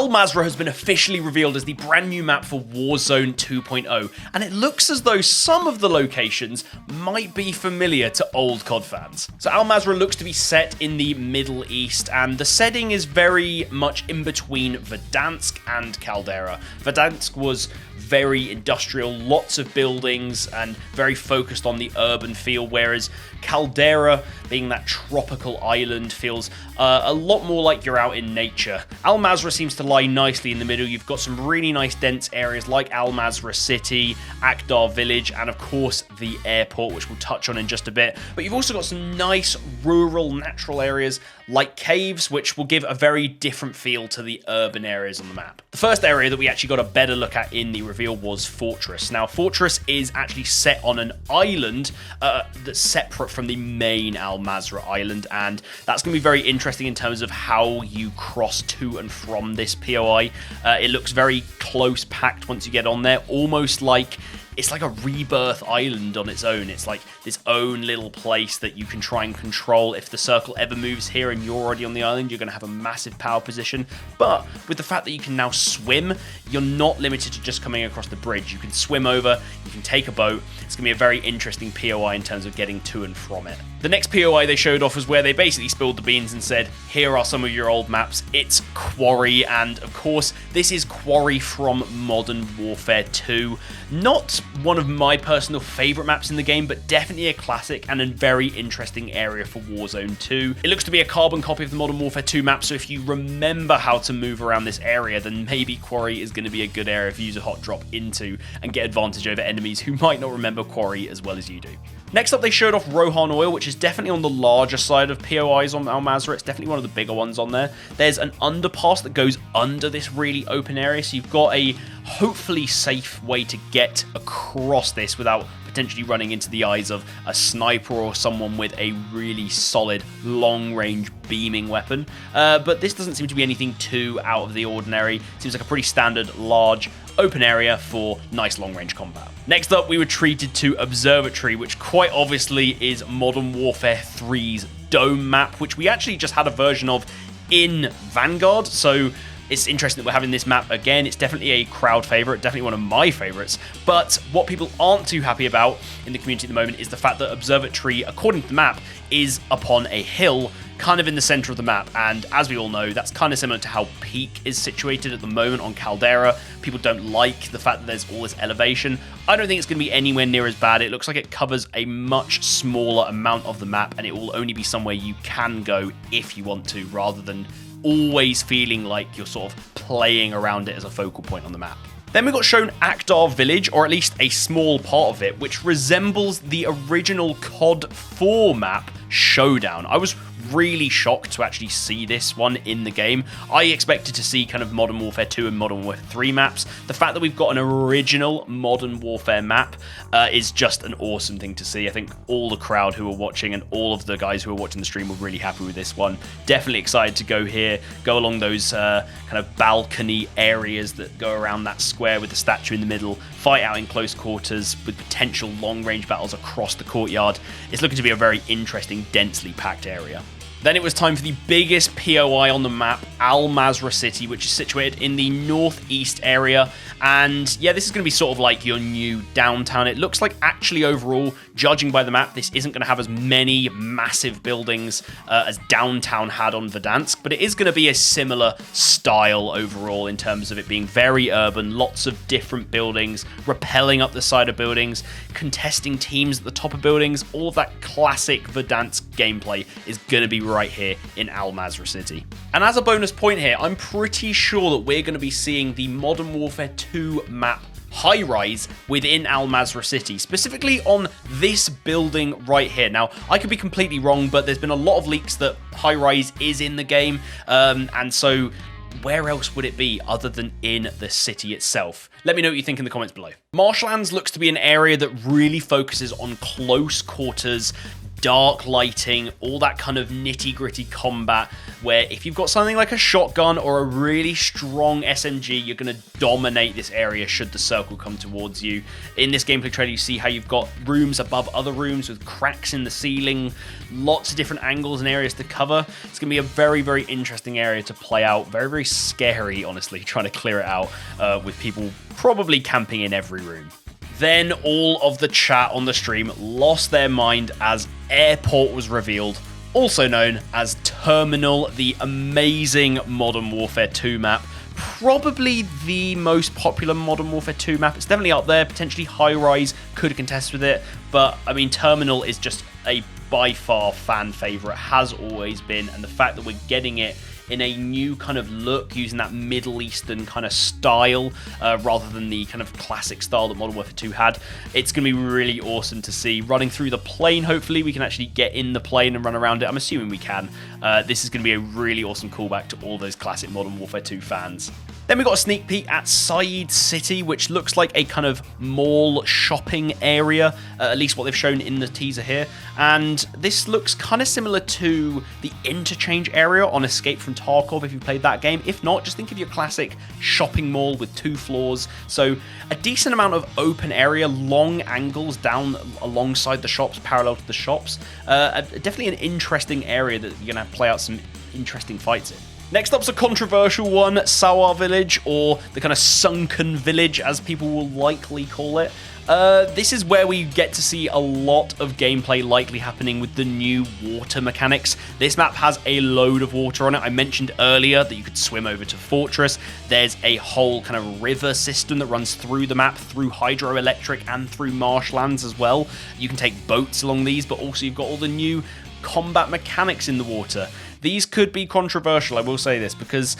Mazrah has been officially revealed as the brand new map for Warzone 2.0, and it looks as though some of the locations might be familiar to old COD fans. So Mazrah looks to be set in the Middle East, and the setting is very much in between Verdansk and Caldera. Verdansk was very industrial, lots of buildings, and very focused on the urban feel, whereas Caldera, being that tropical island, feels a lot more like you're out in nature. Mazrah seems to lie nicely in the middle. You've got some really nice dense areas like Mazrah City, Ahkdar Village, and of course the airport, which we'll touch on in just a bit. But you've also got some nice rural, natural areas like caves, which will give a very different feel to the urban areas on the map. The first area that we actually got a better look at in the reveal was Fortress. Now, Fortress is actually set on an island that's separate from the main Mazrah island, and that's going to be very interesting in terms of how you cross to and from this POI. It looks very close packed once you get on there, almost like it's like a rebirth island on its own. It's like this own little place that you can try and control. If the circle ever moves here and you're already on the island, you're going to have a massive power position. But with the fact that you can now swim, you're not limited to just coming across the bridge. You can swim over, you can take a boat. It's going to be a very interesting POI in terms of getting to and from it. The next POI they showed off was where they basically spilled the beans and said, here are some of your old maps. It's Quarry, and of course, this is Quarry from Modern Warfare 2. Not one of my personal favourite maps in the game, but definitely a classic and a very interesting area for Warzone 2. It looks to be a carbon copy of the Modern Warfare 2 map, so if you remember how to move around this area, then maybe Quarry is going to be a good area for you to hot drop into and get advantage over enemies who might not remember Quarry as well as you do. Next up, they showed off Rohan Oil, which is definitely on the larger side of POIs on Mazrah. It's definitely one of the bigger ones on there. There's an underpass that goes under this really open area, so you've got a hopefully safe way to get across this without potentially running into the eyes of a sniper or someone with a really solid long-range beaming weapon. But this doesn't seem to be anything too out of the ordinary. Seems like a pretty standard, large, open area for nice long-range combat. Next up, we were treated to Observatory, which quite obviously is Modern Warfare 3's Dome map, which we actually just had a version of in Vanguard, so it's interesting that we're having this map again. It's definitely a crowd favorite, definitely one of my favorites. But what people aren't too happy about in the community at the moment is the fact that Observatory, according to the map, is upon a hill, kind of in the center of the map. And as we all know, that's kind of similar to how Peak is situated at the moment on Caldera. People don't like the fact that there's all this elevation. I don't think it's going to be anywhere near as bad. It looks like it covers a much smaller amount of the map, and it will only be somewhere you can go if you want to, rather than always feeling like you're sort of playing around it as a focal point on the map. Then we got shown Ahkdar Village, or at least a small part of it, which resembles the original COD 4 map, Showdown. I was really shocked to actually see this one in the game. I expected to see kind of Modern Warfare 2 and Modern Warfare 3 maps. The fact that we've got an original Modern Warfare map is just an awesome thing to see. I think all the crowd who are watching and all of the guys who are watching the stream were really happy with this one. Definitely excited to go here, go along those kind of balcony areas that go around that square with the statue in the middle, fight out in close quarters with potential long-range battles across the courtyard. It's looking to be a very interesting, densely packed area. Then it was time for the biggest POI on the map, Mazrah City, which is situated in the northeast area. And yeah, this is going to be sort of like your new downtown. It looks like actually overall, judging by the map, this isn't going to have as many massive buildings as downtown had on Verdansk, but it is going to be a similar style overall in terms of it being very urban, lots of different buildings, rappelling up the side of buildings, contesting teams at the top of buildings. All of that classic Verdansk gameplay is going to be right here in Mazrah City. And as a bonus point here, I'm pretty sure that we're going to be seeing the Modern Warfare 2 map Highrise within Mazrah City, specifically on this building right here. Now, I could be completely wrong, but there's been a lot of leaks that Highrise is in the game, and so where else would it be other than in the city itself? Let me know what you think in the comments below. Marshlands looks to be an area that really focuses on close quarters, dark lighting, all that kind of nitty-gritty combat, where if you've got something like a shotgun or a really strong SMG, you're going to dominate this area should the circle come towards you. In this gameplay trailer, you see how you've got rooms above other rooms with cracks in the ceiling, lots of different angles and areas to cover. It's going to be a very, very interesting area to play out. Very, very scary, honestly, trying to clear it out with people probably camping in every room. Then all of the chat on the stream lost their mind as Airport was revealed, also known as Terminal, the amazing Modern Warfare 2 map. Probably the most popular Modern Warfare 2 map. It's definitely up there. Potentially Highrise could contest with it. But, I mean, Terminal is just a by far fan favorite, has always been. And the fact that we're getting it in a new kind of look, using that Middle Eastern kind of style, rather than the kind of classic style that Modern Warfare 2 had. It's going to be really awesome to see. Running through the plane, hopefully we can actually get in the plane and run around it. I'm assuming we can. This is going to be a really awesome callback to all those classic Modern Warfare 2 fans. Then we got a sneak peek at Said City, which looks like a kind of mall shopping area, at least what they've shown in the teaser here. And this looks kind of similar to the interchange area on Escape from Tarkov, if you played that game. If not, just think of your classic shopping mall with 2 floors. So a decent amount of open area, long angles down alongside the shops, parallel to the shops. Definitely an interesting area that you're going to play out some interesting fights in. Next up's a controversial one, Sawah Village, or the kind of sunken village, as people will likely call it. This is where we get to see a lot of gameplay likely happening with the new water mechanics. This map has a load of water on it. I mentioned earlier that you could swim over to Fortress. There's a whole kind of river system that runs through the map, through Hydroelectric and through Marshlands as well. You can take boats along these, but also you've got all the new combat mechanics in the water. These could be controversial, I will say this, because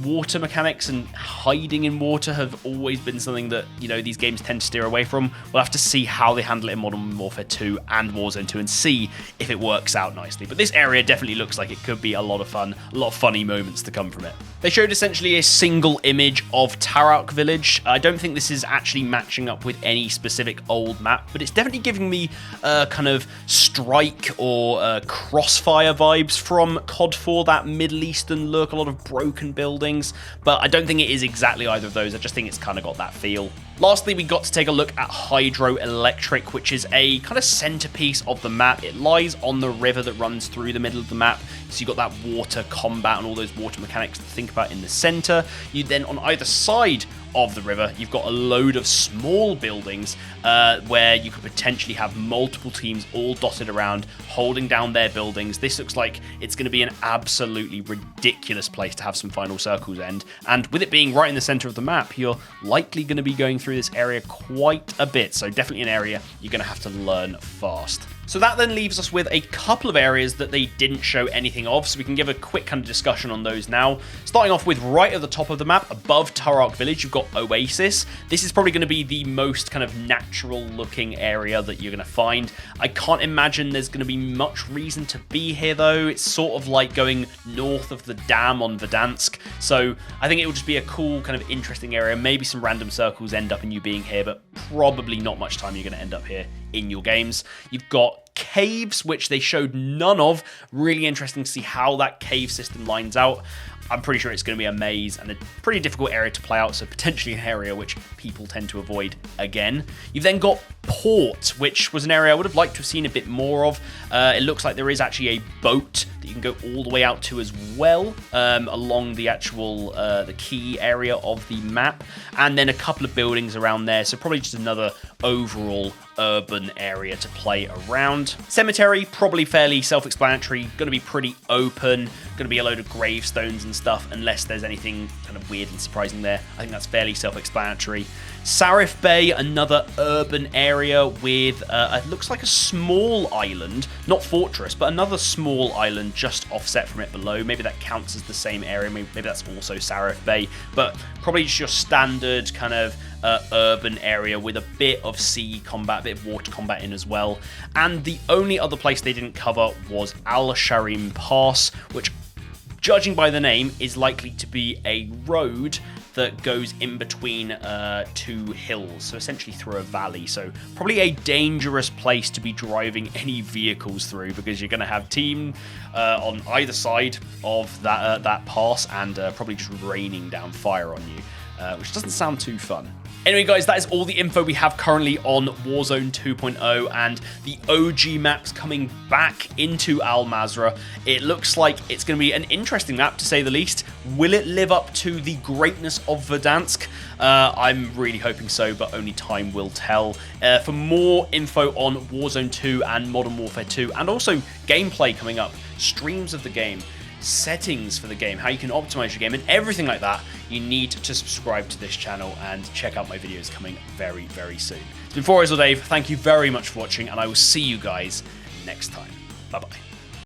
water mechanics and hiding in water have always been something that, you know, these games tend to steer away from. We'll have to see how they handle it in Modern Warfare 2 and Warzone 2 and see if it works out nicely. But this area definitely looks like it could be a lot of fun, a lot of funny moments to come from it. They showed essentially a single image of Taraq Village. I don't think this is actually matching up with any specific old map, but it's definitely giving me kind of Strike or Crossfire vibes from COD 4, that Middle Eastern look, a lot of broken buildings, but I don't think it is exactly either of those. I just think it's kind of got that feel. Lastly, we got to take a look at Hydroelectric, which is a kind of centerpiece of the map. It lies on the river that runs through the middle of the map, so you've got that water combat and all those water mechanics to think about in the center. You then, on either side of the river, you've got a load of small buildings where you could potentially have multiple teams all dotted around holding down their buildings. This looks like it's going to be an absolutely ridiculous place to have some final circles end, and with it being right in the center of the map, you're likely going to be going through this area quite a bit, so definitely an area you're going to have to learn fast. So that then leaves us with a couple of areas that they didn't show anything of, so we can give a quick kind of discussion on those now. Starting off with right at the top of the map, above Taraq Village, you've got Oasis. This is probably going to be the most kind of natural looking area that you're going to find. I can't imagine there's going to be much reason to be here though. It's sort of like going north of the dam on Verdansk, so I think it will just be a cool kind of interesting area. Maybe some random circles end up in you being here, but probably not much time you're going to end up here in your games. You've got caves, which they showed none of. Really interesting to see how that cave system lines out. I'm pretty sure it's going to be a maze and a pretty difficult area to play out, so potentially an area which people tend to avoid again. You've then got Port, which was an area I would have liked to have seen a bit more of. It looks like there is actually a boat that you can go all the way out to as well, along the actual the key area of the map, and then a couple of buildings around there, so probably just another overall urban area to play around. Cemetery, probably fairly self-explanatory, going to be pretty open, going to be a load of gravestones and stuff, unless there's anything kind of weird and surprising there. I think that's fairly self-explanatory. Sarif Bay, another urban area with, it looks like a small island, not fortress, but another small island just offset from it below. Maybe that counts as the same area, maybe that's also Sarif Bay, but probably just your standard kind of urban area with a bit of sea combat, a bit of water combat in as well. And the only other place they didn't cover was Al Sharim Pass, which judging by the name, is likely to be a road that goes in between two hills, so essentially through a valley. So probably a dangerous place to be driving any vehicles through, because you're going to have team on either side of that pass, and probably just raining down fire on you, which doesn't sound too fun. Anyway, guys, that is all the info we have currently on Warzone 2.0 and the OG maps coming back into Al Mazrah. It looks like it's going to be an interesting map, to say the least. Will it live up to the greatness of Verdansk? I'm really hoping so, but only time will tell. For more info on Warzone 2 and Modern Warfare 2, and also gameplay coming up, streams of the game, settings for the game, how you can optimize your game, and everything like that, you need to subscribe to this channel and check out my videos coming very, very soon. It's been FourEyes or Dave. Thank you very much for watching, and I will see you guys next time. Bye-bye.